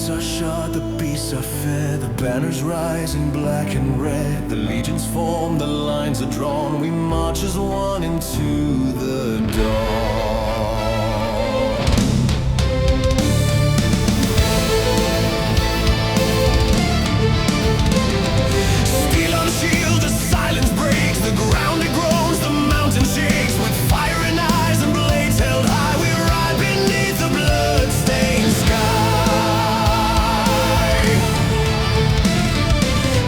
gates are shut, the beasts are fed, the banners rise in black and red, the legions form, the lines are drawn, we march as one into the dawn. Steel on shield, the silence breaks, the ground it groans, the mountain shakes, with fire in eyes and blades held high, we ride beneath the blood-stained sky.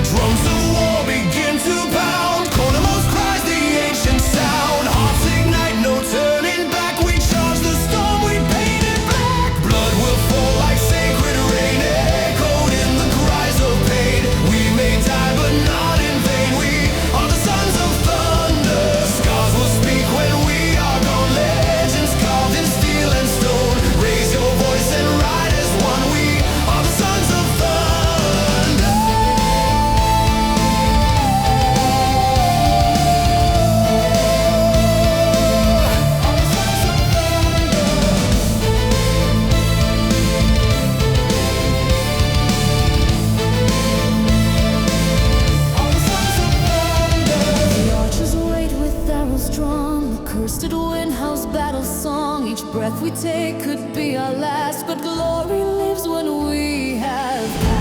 Drums of war begin to pound, cornermost cries the ancient sound, hearts ignite, no turning back, we charge the storm, we paint it black. Blood will fall like sacred rain, echoed in the cries of pain. We may die but not in vain, we are the sons of thunder. Scars will speak when we are gone, legends carved in steel and stone. Raise your voice and ride as one, we are the sons of thunder. The archers wait with arrows drawn, the cursed wind howls battle song. Each breath we take could be our last, but glory lives when we have passed.